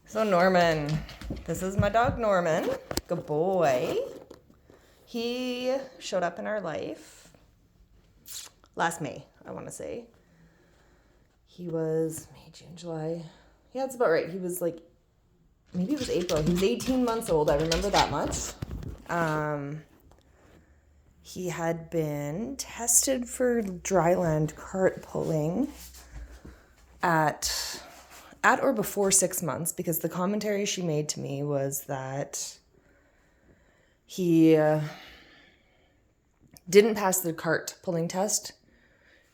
So Norman, this is my dog Norman. Good boy. He showed up in our life last May, I want to say. He was May, June, July. Yeah, that's about right. He was like, maybe it was April. He was 18 months old. I remember that much. He had been tested for dryland cart pulling at or before 6 months, because the commentary she made to me was that he didn't pass the cart pulling test.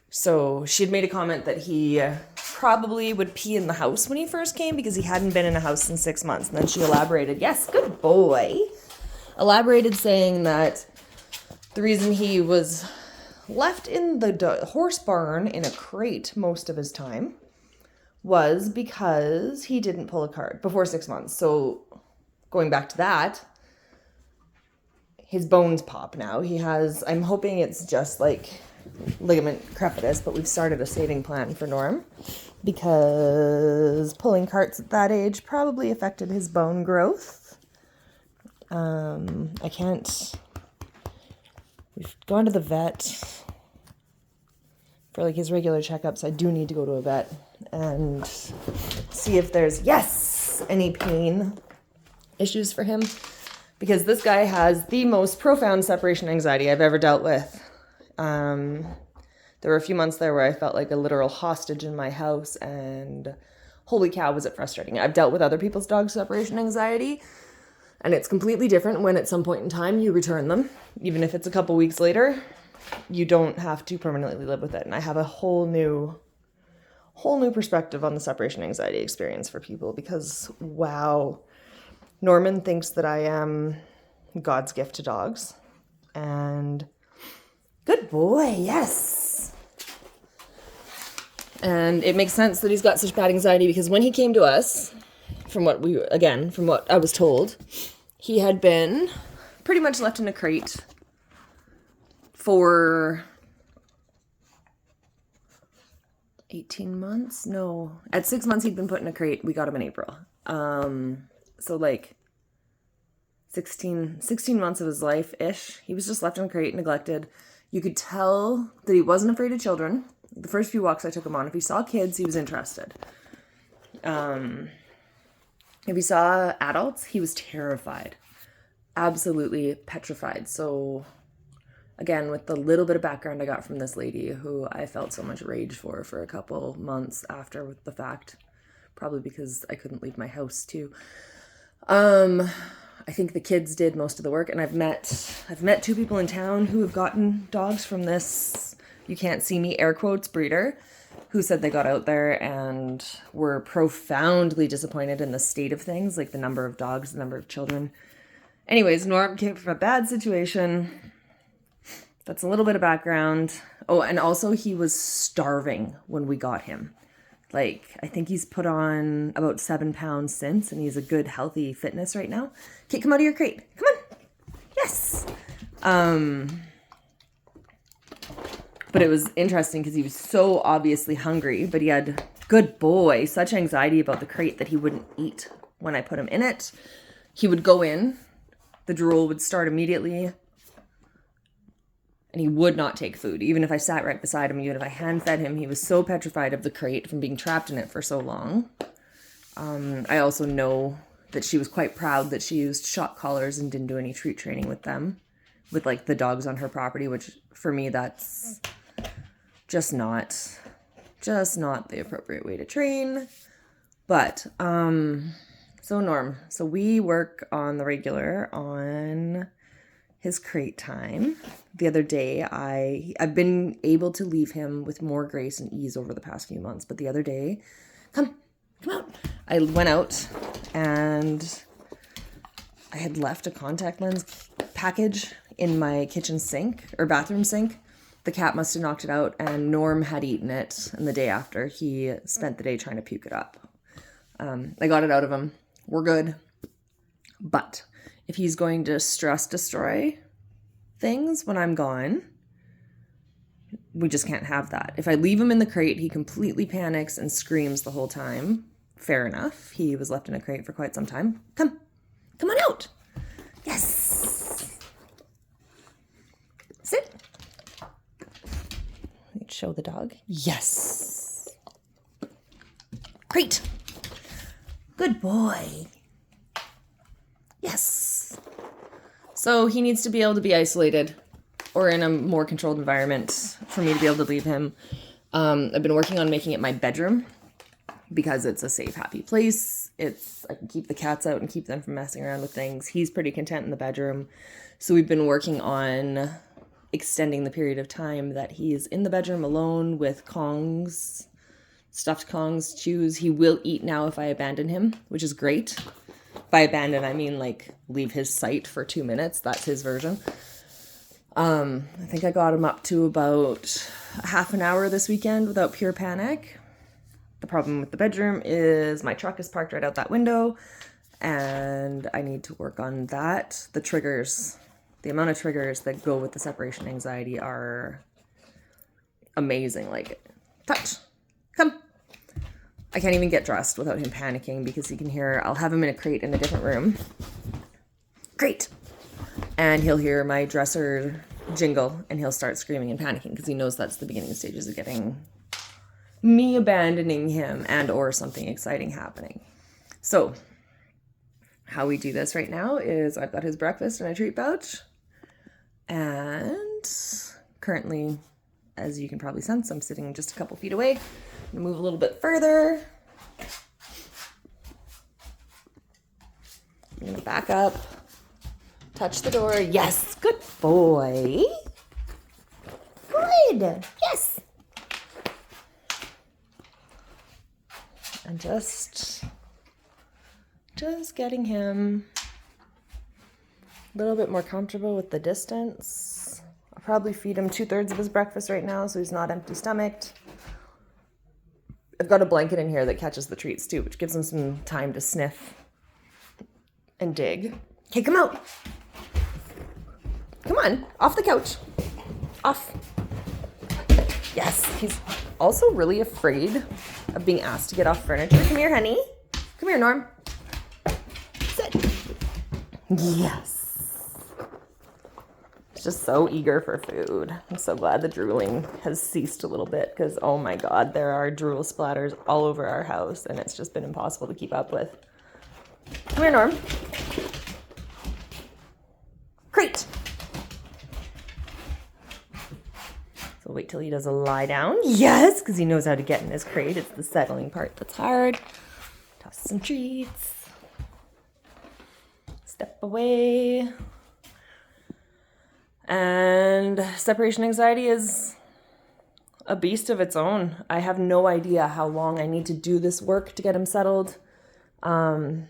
So she had made a comment that he probably would pee in the house when he first came because he hadn't been in a house in 6 months. And then she elaborated, yes, good boy. Elaborated saying that the reason he was left in the horse barn in a crate most of his time was because he didn't pull a cart before 6 months. So going back to that, his bones pop now. He has, I'm hoping it's just like ligament crepitus, but we've started a saving plan for Norm because pulling carts at that age probably affected his bone growth. We've gone to the vet for like his regular checkups. I do need to go to a vet and see if there's, any pain issues for him, because this guy has the most profound separation anxiety I've ever dealt with. There were a few months there where I felt like a literal hostage in my house, and holy cow, was it frustrating. I've dealt with other people's dog separation anxiety, and it's completely different when at some point in time you return them. Even if it's a couple weeks later, you don't have to permanently live with it. And I have a whole new perspective on the separation anxiety experience for people, because wow, Norman thinks that I am God's gift to dogs. And good boy, yes. And it makes sense that he's got such bad anxiety, because when he came to us, from what I was told, he had been pretty much left in a crate for 18 months? No. At 6 months, he'd been put in a crate. We got him in April. So like 16 months of his life-ish, he was just left in a crate, neglected. You could tell that he wasn't afraid of children. The first few walks I took him on, if he saw kids, he was interested. If he saw adults, he was terrified. Absolutely petrified. So again, with the little bit of background I got from this lady, who I felt so much rage for a couple months after with the fact, probably because I couldn't leave my house too. I think the kids did most of the work, and I've met two people in town who have gotten dogs from this, you can't see me, air quotes, breeder, who said they got out there and were profoundly disappointed in the state of things, like the number of dogs, the number of children. Anyways, Norm came from a bad situation. That's a little bit of background. Oh, and also he was starving when we got him. Like, I think he's put on about 7 pounds since, and he's a good, healthy fitness right now. Okay, come out of your crate. Come on. Yes. But it was interesting because he was so obviously hungry, but he had, good boy, such anxiety about the crate that he wouldn't eat when I put him in it. He would go in, the drool would start immediately, and he would not take food. Even if I sat right beside him, even if I hand fed him, he was so petrified of the crate from being trapped in it for so long. I also know that she was quite proud that she used shock collars and didn't do any treat training with them, with like the dogs on her property, which for me, that's just not the appropriate way to train. But, so Norm, so we work on the regular on his crate time. The other day, I've been able to leave him with more grace and ease over the past few months. But the other day, come out. I went out and I had left a contact lens package in my kitchen sink or bathroom sink. The cat must have knocked it out, and Norm had eaten it. And the day after, he spent the day trying to puke it up. I got it out of him. We're good. But if he's going to stress destroy things when I'm gone, we just can't have that. If I leave him in the crate, he completely panics and screams the whole time fair enough. He was left in a crate for quite some time. Come on out. Yes. Sit. Show the dog. Yes. Great. Good boy. Yes. So he needs to be able to be isolated or in a more controlled environment for me to be able to leave him. I've been working on making it my bedroom because it's a safe, happy place. I can keep the cats out and keep them from messing around with things. He's pretty content in the bedroom. So we've been working on extending the period of time that he is in the bedroom alone with Kongs, stuffed Kongs, chews. He will eat now if I abandon him, which is great. By abandon, I mean like leave his sight for 2 minutes. That's his version. I think I got him up to about a half an hour this weekend without pure panic. The problem with the bedroom is my truck is parked right out that window and I need to work on that. The triggers, the amount of triggers that go with the separation anxiety are amazing. Like, touch, come. I can't even get dressed without him panicking because he can hear, I'll have him in a crate in a different room. Great. And he'll hear my dresser jingle and he'll start screaming and panicking because he knows that's the beginning stages of getting me abandoning him and or something exciting happening. So how we do this right now is I've got his breakfast in a treat pouch. And currently, as you can probably sense, I'm sitting just a couple feet away. I'm gonna move a little bit further. I'm gonna back up, touch the door. Yes, good boy. Good, yes. And just getting him a little bit more comfortable with the distance. I'll probably feed him 2/3 of his breakfast right now so he's not empty stomached. I've got a blanket in here that catches the treats too, which gives him some time to sniff and dig. Okay, come out. Come on, off the couch. Off. Yes, he's also really afraid of being asked to get off furniture. Come here, honey. Come here, Norm. Sit. Yes. He's just so eager for food. I'm so glad the drooling has ceased a little bit because, oh my God, there are drool splatters all over our house and it's just been impossible to keep up with. Come here, Norm. Great. So wait till he does a lie down. Yes, because he knows how to get in his crate. It's the settling part that's hard. Toss some treats. Step away. And separation anxiety is a beast of its own. I have no idea how long I need to do this work to get him settled. I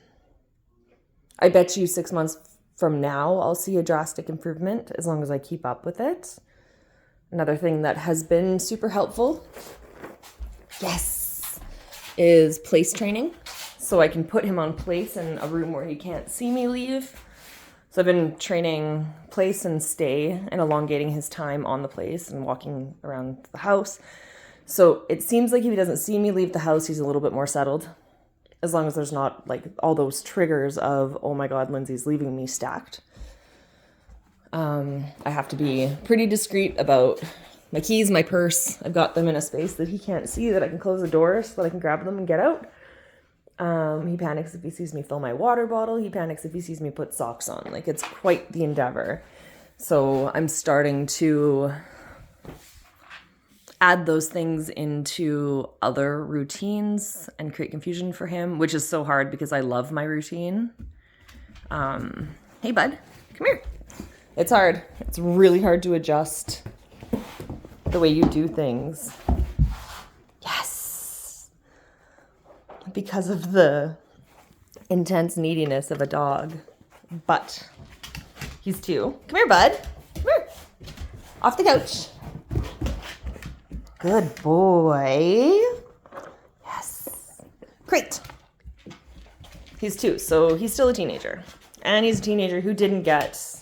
bet you 6 months from now, I'll see a drastic improvement as long as I keep up with it. Another thing that has been super helpful, yes, is place training. So I can put him on place in a room where he can't see me leave. So I've been training place and stay and elongating his time on the place and walking around the house. So it seems like if he doesn't see me leave the house, he's a little bit more settled. As long as there's not like all those triggers of, oh my God, Lindsay's leaving me stacked. I have to be pretty discreet about my keys, my purse. I've got them in a space that he can't see, that I can close the door so that I can grab them and get out. He panics if he sees me fill my water bottle. He panics if he sees me put socks on. Like, it's quite the endeavor. So I'm starting to add those things into other routines and create confusion for him, which is so hard because I love my routine. Hey, bud, come here. It's hard. It's really hard to adjust the way you do things. Yes. Because of the intense neediness of a dog. But he's 2. Come here, bud. Come here. Off the couch. Good boy. Yes. Great. He's 2, so he's still a teenager. And he's a teenager who didn't get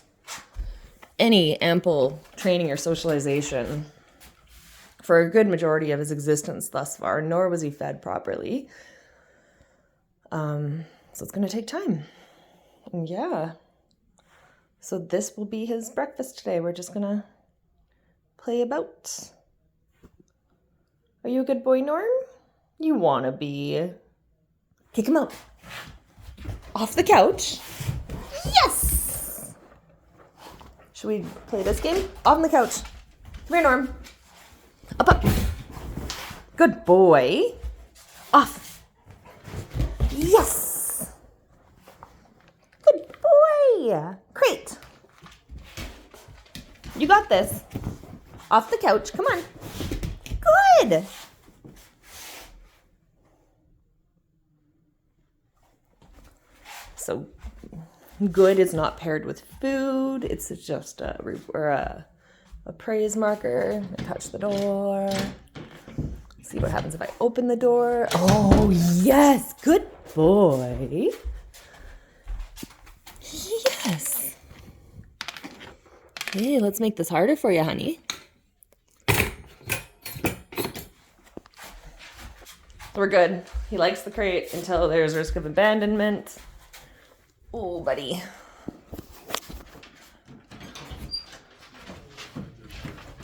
any ample training or socialization for a good majority of his existence thus far, nor was he fed properly. So it's going to take time. And yeah. So this will be his breakfast today. We're just going to play about. Are you a good boy, Norm? You want to be. Kick him out. Off the couch. Yes! Should we play this game? On the couch. Come here, Norm. Up. Good boy. Off. Yes! Good boy. Crate. You got this. Off the couch. Come on. Good. So good is not paired with food. It's just a praise marker. I touch the door. See what happens if I open the door. Oh, yes. Good boy. Yes. Hey, let's make this harder for you, honey. We're good. He likes the crate until there's risk of abandonment. Oh, buddy.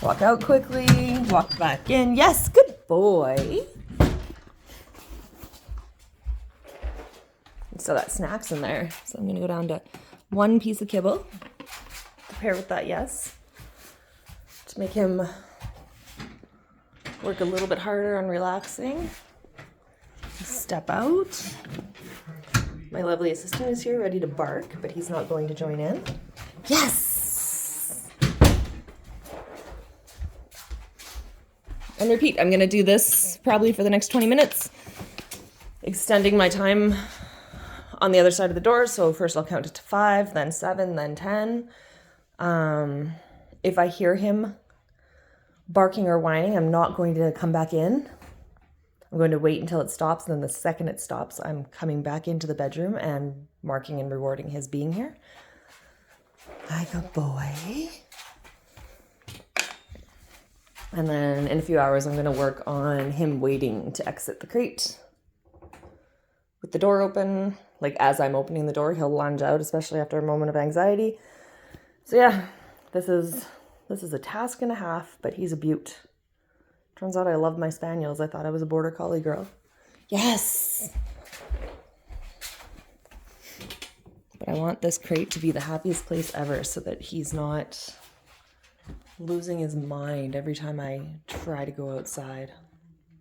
Walk out quickly. Walk back in. Yes, good boy. So that snack's in there. So I'm going to go down to one piece of kibble to pair with that yes. To make him work a little bit harder on relaxing. Step out. My lovely assistant is here ready to bark, but he's not going to join in. Yes! And repeat. I'm going to do this probably for the next 20 minutes, extending my time on the other side of the door. So first I'll count it to 5, then 7, then 10. If I hear him barking or whining, I'm not going to come back in. I'm going to wait until it stops, and then the second it stops, I'm coming back into the bedroom and marking and rewarding his being here. Like a boy. And then in a few hours, I'm going to work on him waiting to exit the crate. With the door open, like as I'm opening the door, he'll lunge out, especially after a moment of anxiety. So yeah, this is a task and a half, but he's a beaut. Turns out I love my spaniels. I thought I was a border collie girl. Yes! But I want this crate to be the happiest place ever so that he's not losing his mind every time I try to go outside.